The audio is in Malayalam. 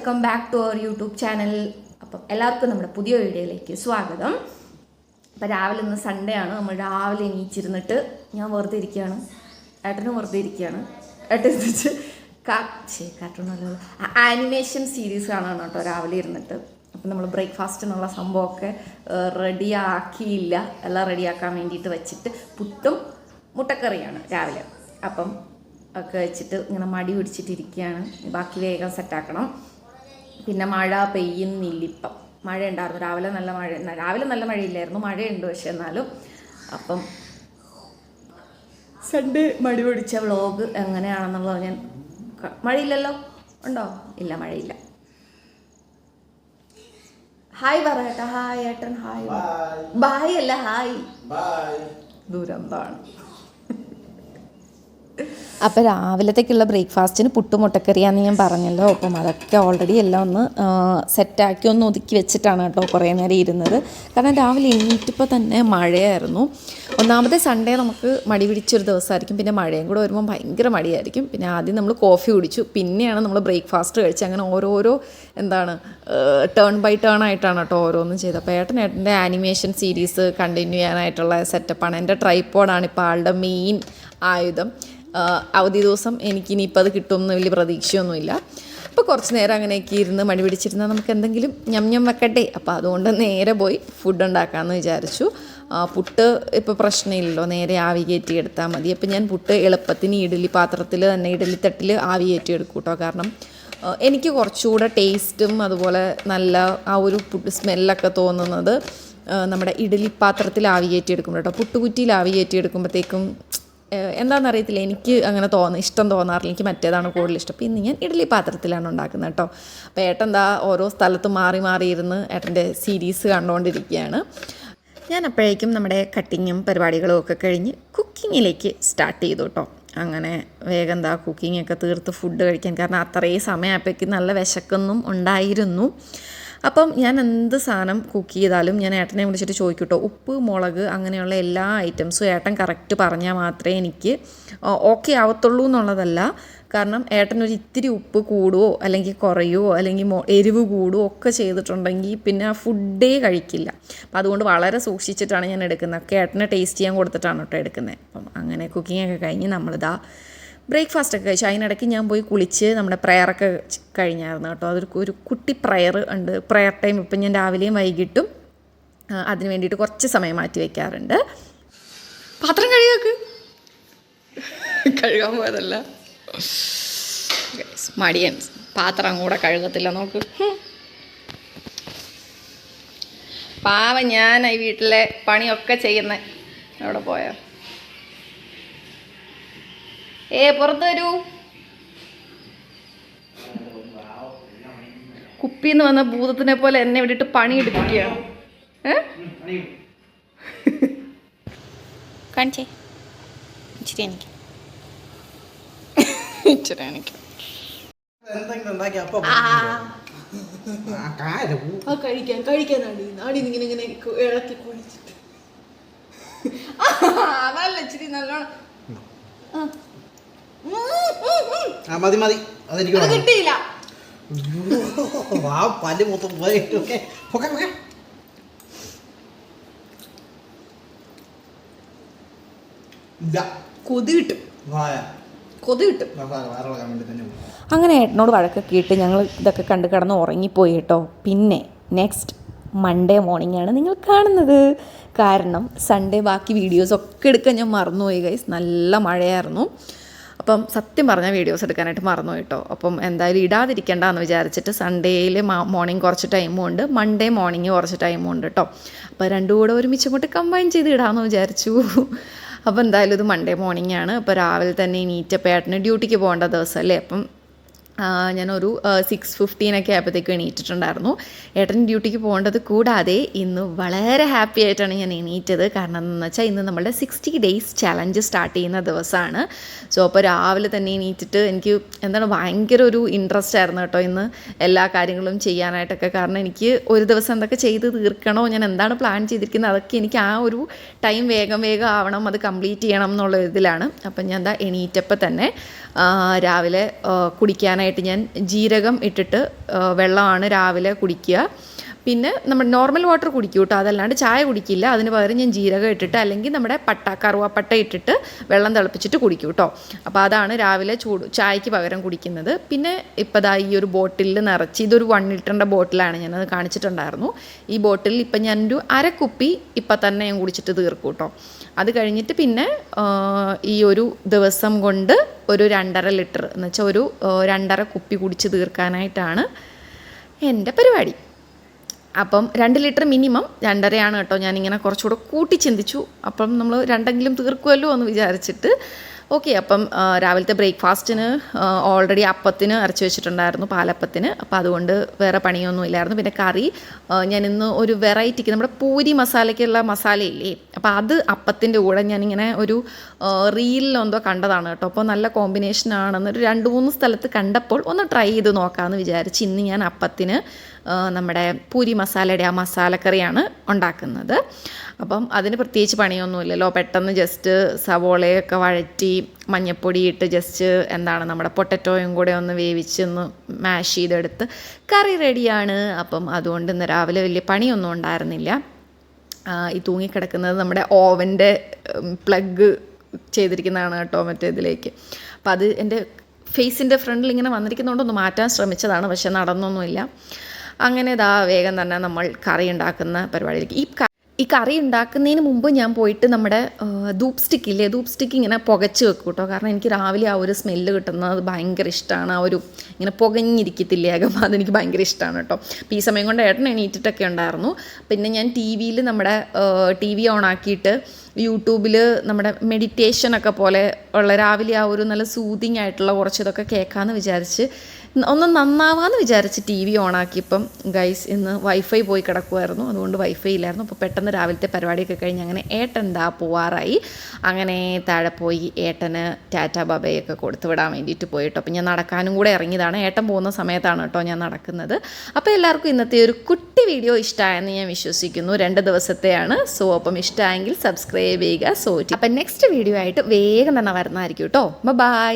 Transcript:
Welcome back to our YouTube channel. അപ്പം എല്ലാവർക്കും നമ്മുടെ പുതിയ വീഡിയോയിലേക്ക് സ്വാഗതം. അപ്പം രാവിലെ ഇന്ന് സൺഡേ ആണ്. നമ്മൾ രാവിലെ എണീച്ചിരുന്നിട്ട് ഞാൻ വെറുതെ ഇരിക്കുകയാണ്, ഏട്ടനും വെറുതെ ഇരിക്കുകയാണ്. ഏട്ടൻ എത്തിച്ച് കാർട്ടൂണല്ലോ ആനിമേഷൻ സീരീസ് കാണാണ് കേട്ടോ രാവിലെ ഇരുന്നിട്ട്. അപ്പം നമ്മൾ ബ്രേക്ക്ഫാസ്റ്റിനുള്ള സംഭവമൊക്കെ റെഡിയാക്കിയില്ല, എല്ലാം റെഡിയാക്കാൻ വേണ്ടിയിട്ട് വെച്ചിട്ട് പുട്ടും മുട്ടക്കറിയാണ് രാവിലെ. അപ്പം ഒക്കെ വെച്ചിട്ട് ഇങ്ങനെ മടി പിടിച്ചിട്ടിരിക്കുകയാണ്. ബാക്കി വേഗം സെറ്റാക്കണം. പിന്നെ മഴ പെയ്യുന്നില്ലിപ്പം. മഴ ഉണ്ടായിരുന്നു രാവിലെ, നല്ല മഴ. രാവിലെ നല്ല മഴയില്ലായിരുന്നു, മഴയുണ്ട് പക്ഷെ എന്നാലും. അപ്പം സൺഡേ മടി പിടിച്ച വ്ളോഗ് എങ്ങനെയാണെന്നുള്ളത് ഞാൻ മഴയില്ലല്ലോ, ഉണ്ടോ? ഇല്ല, മഴയില്ല. ഹായ് പറയട്ടെ. ഹായ് ഏട്ടൻ. ഹായ്. ബായ് അല്ല, ഹായ്. ദൂരന്താണ്. അപ്പോൾ രാവിലത്തേക്കുള്ള ബ്രേക്ക്ഫാസ്റ്റിന് പുട്ടും മുട്ടക്കറിയാന്ന് ഞാൻ പറഞ്ഞല്ലോ. അപ്പം അതൊക്കെ ഓൾറെഡി എല്ലാം ഒന്ന് സെറ്റാക്കി ഒന്ന് ഒതുക്കി വെച്ചിട്ടാണ് കേട്ടോ കുറേ നേരം ഇരുന്നത്. കാരണം രാവിലെ എണീറ്റപ്പോൾ തന്നെ മഴയായിരുന്നു. ഒന്നാമത്തെ സൺഡേ നമുക്ക് മടി പിടിച്ചൊരു ദിവസമായിരിക്കും, പിന്നെ മഴയും കൂടെ വരുമ്പോൾ ഭയങ്കര മടിയായിരിക്കും. പിന്നെ ആദ്യം നമ്മൾ കോഫി കുടിച്ചു, പിന്നെയാണ് നമ്മൾ ബ്രേക്ക്ഫാസ്റ്റ് കഴിച്ച്. അങ്ങനെ ഓരോരോ ടേൺ ബൈ ടേൺ ആയിട്ടാണ് കേട്ടോ ഓരോന്നും ചെയ്തത്. അപ്പോൾ ഏട്ടൻ്റെ ആനിമേഷൻ സീരീസ് കണ്ടിന്യൂ ചെയ്യാനായിട്ടുള്ള സെറ്റപ്പാണ്. എൻ്റെ ട്രൈപ്പോഡാണ് ഇപ്പോൾ ആളുടെ മെയിൻ ആയുധം. അവധി ദിവസം എനിക്കിനിയിപ്പോൾ അത് കിട്ടുമെന്ന് വലിയ പ്രതീക്ഷയൊന്നുമില്ല. അപ്പോൾ കുറച്ച് നേരം അങ്ങനെയൊക്കെ ഇരുന്ന് മടി പിടിച്ചിരുന്നാൽ നമുക്ക് എന്തെങ്കിലും ഞം വെക്കട്ടെ. അപ്പോൾ അതുകൊണ്ട് നേരെ പോയി ഫുഡ് ഉണ്ടാക്കാമെന്ന് വിചാരിച്ചു. പുട്ട് ഇപ്പോൾ പ്രശ്നമില്ലല്ലോ, നേരെ ആവി കയറ്റി എടുത്താൽ മതി. അപ്പോൾ ഞാൻ പുട്ട് എളുപ്പത്തിന് ഇഡലി പാത്രത്തിൽ തന്നെ, ഇഡലി തട്ടിൽ ആവി കയറ്റി എടുക്കും കേട്ടോ. കാരണം എനിക്ക് കുറച്ചുകൂടെ ടേസ്റ്റും അതുപോലെ നല്ല ആ ഒരു പുട്ട് സ്മെല്ലൊക്കെ തോന്നുന്നത് നമ്മുടെ ഇഡലി പാത്രത്തിൽ ആവി കയറ്റി എടുക്കും കേട്ടോ. പുട്ടുകുറ്റിയിൽ ആവി കയറ്റി എടുക്കുമ്പോഴത്തേക്കും എന്താണെന്നറിയത്തില്ല, എനിക്ക് അങ്ങനെ ഇഷ്ടം തോന്നാറില്ല. എനിക്ക് മറ്റേതാണ് കൂടുതൽ ഇഷ്ടം. അപ്പോൾ ഇന്ന് ഞാൻ ഇഡലി പാത്രത്തിലാണ് ഉണ്ടാക്കുന്നത് കേട്ടോ. അപ്പോൾ ഏട്ടൻ എന്താ ഓരോ സ്ഥലത്ത് മാറി മാറിയിരുന്ന് ഏട്ടൻ്റെ സീരീസ് കണ്ടുകൊണ്ടിരിക്കുകയാണ്. ഞാൻ അപ്പോഴേക്കും നമ്മുടെ കട്ടിങ്ങും പരിപാടികളും ഒക്കെ കഴിഞ്ഞ് കുക്കിങ്ങിലേക്ക് സ്റ്റാർട്ട് ചെയ്തു കേട്ടോ. അങ്ങനെ വേഗം കുക്കിങ്ങൊക്കെ തീർത്ത് ഫുഡ് കഴിക്കാൻ, കാരണം അത്രയും സമയമായപ്പോഴേക്കും നല്ല വിശക്കൊന്നും ഉണ്ടായിരുന്നു. അപ്പം ഞാൻ എന്ത് സാധനം കുക്ക് ചെയ്താലും ഞാൻ ഏട്ടനെ വിളിച്ചിട്ട് ചോദിക്കും കേട്ടോ. ഉപ്പ്, മുളക്, അങ്ങനെയുള്ള എല്ലാ ഐറ്റംസും ഏട്ടൻ കറക്റ്റ് പറഞ്ഞാൽ മാത്രമേ എനിക്ക് ഓക്കെ ആവത്തുള്ളൂ എന്നുള്ളതല്ല. കാരണം ഏട്ടനൊരു ഇത്തിരി ഉപ്പ് കൂടുവോ അല്ലെങ്കിൽ കുറയുമോ അല്ലെങ്കിൽ എരിവ് കൂടുവോ ഒക്കെ ചെയ്തിട്ടുണ്ടെങ്കിൽ പിന്നെ ആ ഫുഡേ കഴിക്കില്ല. അപ്പം അതുകൊണ്ട് വളരെ സൂക്ഷിച്ചിട്ടാണ് ഞാൻ എടുക്കുന്നത്. ഒക്കെ ഏട്ടനെ ടേസ്റ്റ് ചെയ്യാൻ കൊടുത്തിട്ടാണ് കേട്ടോ എടുക്കുന്നത്. അപ്പം അങ്ങനെ കുക്കിങ്ങൊക്കെ കഴിഞ്ഞ് നമ്മളിതാ ബ്രേക്ക്ഫാസ്റ്റൊക്കെ കഴിച്ചു. അതിനിടയ്ക്ക് ഞാൻ പോയി കുളിച്ച് നമ്മുടെ പ്രയറൊക്കെ കഴിഞ്ഞായിരുന്നു കേട്ടോ. ഒരു കുട്ടി പ്രയർ ഉണ്ട്, പ്രയർ ടൈം. ഇപ്പം ഞാൻ രാവിലെയും വൈകിട്ടും അതിന് വേണ്ടിയിട്ട് കുറച്ച് സമയം മാറ്റി വയ്ക്കാറുണ്ട്. പാത്രം കഴുകാൻ പോയതല്ല, മടിയൻ പാത്രം കൂടെ കഴുകത്തില്ല. നോക്ക് പാവം, ഞാൻ ഈ വീട്ടിലെ പണിയൊക്കെ ചെയ്യുന്നത്. അവിടെ പോയോ? പുറത്ത് വരൂ. കുപ്പിന്ന് വന്ന ഭൂതത്തിനെ പോലെ എന്നെ വിട്ടിട്ട് പണി എടുപ്പിക്കുകയാണ്. കാണിച്ചേ ഇച്ചിരി എനിക്ക് കഴിക്കാനാടി ഇങ്ങനെ ഇളക്കി കുഴിച്ചിട്ട് നല്ല ഇച്ചിരി നല്ലോണം മതി മതി, അതെനിക്ക് കിട്ടിയില്ല. പല്ല് മൊത്തം കൊതി കിട്ടും. അങ്ങനെ ഏട്ടനോട് വഴക്കൊക്കെ ഇട്ട് ഞങ്ങൾ ഇതൊക്കെ കണ്ട് കിടന്ന് ഉറങ്ങിപ്പോയി കേട്ടോ. പിന്നെ നെക്സ്റ്റ് മൺഡേ മോർണിംഗ് ആണ് നിങ്ങൾ കാണുന്നത്. കാരണം സൺഡേ ബാക്കി വീഡിയോസൊക്കെ എടുക്കാൻ ഞാൻ മറന്നുപോയി ഗൈസ്. നല്ല മഴയായിരുന്നു. അപ്പം സത്യം പറഞ്ഞാൽ വീഡിയോസ് എടുക്കാനായിട്ട് മറന്നു കേട്ടോ. അപ്പം എന്തായാലും ഇടാതിരിക്കേണ്ടെന്ന് വിചാരിച്ചിട്ട് സൺഡേയിൽ മോർണിംഗ് കുറച്ച് ടൈമും ഉണ്ട്, മൺഡേ മോർണിംഗ് കുറച്ച് ടൈമും ഉണ്ട് കേട്ടോ. അപ്പോൾ രണ്ടും കൂടെ ഒരുമിച്ച് ഇങ്ങോട്ട് കമ്പൈൻ ചെയ്ത് ഇടാമെന്ന് വിചാരിച്ചു. അപ്പോൾ എന്തായാലും ഇത് മൺഡേ മോർണിംഗ് ആണ്. അപ്പോൾ രാവിലെ തന്നെ എണീറ്റപ്പോൾ ഏട്ടന് ഡ്യൂട്ടിക്ക് പോകേണ്ട ദിവസമല്ലേ. അപ്പം ഞാനൊരു 6:15 ആയപ്പോഴത്തേക്കും എണീറ്റിട്ടുണ്ടായിരുന്നു. ഏട്ടൻ ഡ്യൂട്ടിക്ക് പോകേണ്ടത് കൂടാതെ ഇന്ന് വളരെ ഹാപ്പി ആയിട്ടാണ് ഞാൻ എണീറ്റത്. കാരണം എന്താണെന്ന് വെച്ചാൽ ഇന്ന് നമ്മളുടെ 60 days ചലഞ്ച് സ്റ്റാർട്ട് ചെയ്യുന്ന ദിവസമാണ്. സോ അപ്പോൾ രാവിലെ തന്നെ എണീറ്റിട്ട് എനിക്ക് ഭയങ്കര ഒരു ഇൻട്രസ്റ്റ് ആയിരുന്നു കേട്ടോ ഇന്ന് എല്ലാ കാര്യങ്ങളും ചെയ്യാനായിട്ടൊക്കെ. കാരണം എനിക്ക് ഒരു ദിവസം എന്തൊക്കെ ചെയ്ത് തീർക്കണോ, ഞാൻ എന്താണ് പ്ലാൻ ചെയ്തിരിക്കുന്നത്, അതൊക്കെ എനിക്ക് ആ ഒരു ടൈം വേഗം ആവണം, അത് കംപ്ലീറ്റ് ചെയ്യണം എന്നുള്ള ഇതിലാണ്. അപ്പം ഞാൻ എണീറ്റപ്പോൾ തന്നെ രാവിലെ കുടിക്കാനായിട്ട് കുടിക്കാനായിട്ട് ഞാൻ ജീരകം ഇട്ടിട്ട് വെള്ളമാണ് രാവിലെ കുടിക്കുക. പിന്നെ നമ്മൾ നോർമൽ വാട്ടർ കുടിക്കും കേട്ടോ, അതല്ലാണ്ട് ചായ കുടിക്കില്ല. അതിന് പകരം ഞാൻ ജീരകം ഇട്ടിട്ട് അല്ലെങ്കിൽ നമ്മുടെ കറുവാപ്പട്ട ഇട്ടിട്ട് വെള്ളം തിളപ്പിച്ചിട്ട് കുടിക്കും കേട്ടോ. അപ്പോൾ അതാണ് രാവിലെ ചായക്ക് പകരം കുടിക്കുന്നത്. പിന്നെ ഇപ്പോൾ ദാ ഈ ഒരു ബോട്ടിലിൽ നിറച്ച്, ഇതൊരു 1 ലിറ്ററിൻ്റെ ബോട്ടിലാണ്, ഞാനത് കാണിച്ചിട്ടുണ്ടായിരുന്നു. ഈ ബോട്ടിലിൽ ഇപ്പം ഞാനൊരു അരക്കുപ്പി ഇപ്പം തന്നെ ഞാൻ കുടിച്ചിട്ട് തീർക്കും കേട്ടോ. അത് കഴിഞ്ഞിട്ട് പിന്നെ ഈ ഒരു ദിവസം കൊണ്ട് ഒരു 2.5 ലിറ്റർ എന്ന് വെച്ചാൽ ഒരു 2.5 കുപ്പി കുടിച്ച് തീർക്കാനായിട്ടാണ് എൻ്റെ പരിപാടി. അപ്പം 2 ലിറ്റർ മിനിമം, 2.5 കേട്ടോ. ഞാനിങ്ങനെ കുറച്ചുകൂടെ കൂട്ടി ചിന്തിച്ചു. അപ്പം നമ്മൾ 2 തീർക്കുമല്ലോ എന്ന് വിചാരിച്ചിട്ട്. ഓക്കെ, അപ്പം രാവിലത്തെ ബ്രേക്ക്ഫാസ്റ്റിന് ഓൾറെഡി അപ്പത്തിന് അരച്ച് വെച്ചിട്ടുണ്ടായിരുന്നു, പാലപ്പത്തിന്. അപ്പോൾ അതുകൊണ്ട് വേറെ പണിയൊന്നും ഇല്ലായിരുന്നു. പിന്നെ കറി ഞാനിന്ന് ഒരു വെറൈറ്റിക്ക് നമ്മുടെ പൂരി മസാലയ്ക്കുള്ള മസാലയില്ലേ, അപ്പോൾ അത് അപ്പത്തിൻ്റെ കൂടെ ഞാനിങ്ങനെ ഒരു റീലിലെന്തോ കണ്ടതാണ് കേട്ടോ. അപ്പോൾ നല്ല കോമ്പിനേഷനാണെന്ന് 2-3 സ്ഥലത്ത് കണ്ടപ്പോൾ ഒന്ന് ട്രൈ ചെയ്ത് നോക്കാമെന്ന് വിചാരിച്ച് ഇന്ന് ഞാൻ അപ്പത്തിന് നമ്മുടെ പൂരി മസാലയുടെ ആ മസാലക്കറിയാണ് ഉണ്ടാക്കുന്നത്. അപ്പം അതിന് പ്രത്യേകിച്ച് പണിയൊന്നുമില്ലല്ലോ. പെട്ടെന്ന് ജസ്റ്റ് സവോളയൊക്കെ വഴറ്റി മഞ്ഞപ്പൊടി ഇട്ട് ജസ്റ്റ് നമ്മുടെ പൊട്ടറ്റോയും കൂടെ ഒന്ന് വേവിച്ച് ഒന്ന് മാഷ് ചെയ്തെടുത്ത് കറി റെഡിയാണ്. അപ്പം അതുകൊണ്ട് ഇന്ന് രാവിലെ വലിയ പണിയൊന്നും ഉണ്ടായിരുന്നില്ല. ഈ തൂങ്ങിക്കിടക്കുന്നത് നമ്മുടെ ഓവൻ്റെ പ്ലഗ് ചെയ്തിരിക്കുന്നതാണ് കേട്ടോ, മറ്റേ ഇതിലേക്ക്. അപ്പം അത് എൻ്റെ ഫേസിൻ്റെ ഫ്രണ്ടിൽ ഇങ്ങനെ വന്നിരിക്കുന്നതുകൊണ്ട് ഒന്ന് മാറ്റാൻ ശ്രമിച്ചതാണ്, പക്ഷെ നടന്നൊന്നുമില്ല. അങ്ങനെ വേഗം തന്നെ നമ്മൾ കറി ഉണ്ടാക്കുന്ന പരിപാടിയിലേക്ക്. ഈ കറി ഉണ്ടാക്കുന്നതിന് മുമ്പ് ഞാൻ പോയിട്ട് നമ്മുടെ ധൂപ്പ് സ്റ്റിക്ക് ഇങ്ങനെ പുകച്ച് വെക്കും കേട്ടോ. കാരണം എനിക്ക് രാവിലെ ആ ഒരു സ്മെല്ല് കിട്ടുന്നത് ഭയങ്കര ഇഷ്ടമാണ്. ആ ഒരു ഇങ്ങനെ പുകഞ്ഞിരിക്കത്തില്ലേ അകം, അതെനിക്ക് ഭയങ്കര ഇഷ്ടമാണ് കേട്ടോ. അപ്പോൾ ഈ സമയം കൊണ്ട് ഏട്ടൻ എണീറ്റിട്ടൊക്കെ ഉണ്ടായിരുന്നു. പിന്നെ ഞാൻ നമ്മുടെ ടി വി ഓണാക്കിയിട്ട് യൂട്യൂബിൽ നമ്മുടെ മെഡിറ്റേഷനൊക്കെ പോലെ ഉള്ള രാവിലെ ആ ഒരു നല്ല സൂതിങ് ആയിട്ടുള്ള കുറച്ച് ഇതൊക്കെ കേൾക്കാമെന്ന് വിചാരിച്ച് ഒന്ന് നന്നാവാമെന്ന് വിചാരിച്ച് ടി വി ഓണാക്കിയപ്പം ഗൈസ് ഇന്ന് വൈഫൈ പോയി കിടക്കുമായിരുന്നു. അതുകൊണ്ട് വൈഫൈ ഇല്ലായിരുന്നു. അപ്പോൾ പെട്ടെന്ന് രാവിലത്തെ പരിപാടിയൊക്കെ കഴിഞ്ഞ് അങ്ങനെ ഏട്ടൻ പോവാറായി. അങ്ങനെ താഴെ പോയി ഏട്ടന് ടാറ്റ ബബയൊക്കെ കൊടുത്തു വിടാൻ വേണ്ടിയിട്ട് പോയിട്ടോ. അപ്പോൾ ഞാൻ നടക്കാനും കൂടെ ഇറങ്ങിയതാണ്. ഏട്ടൻ പോകുന്ന സമയത്താണ് കേട്ടോ ഞാൻ നടക്കുന്നത്. അപ്പോൾ എല്ലാവർക്കും ഇന്നത്തെ ഒരു കുട്ടി വീഡിയോ ഇഷ്ടമായെന്ന് ഞാൻ വിശ്വസിക്കുന്നു. 2 ദിവസത്തെയാണ്. സോ അപ്പം ഇഷ്ടമായെങ്കിൽ സബ്സ്ക്രൈബ് ചെയ്യുക. അപ്പം നെക്സ്റ്റ് വീഡിയോ ആയിട്ട് വേഗം തന്നെ വരുന്നതായിരിക്കും കേട്ടോ. ബൈ.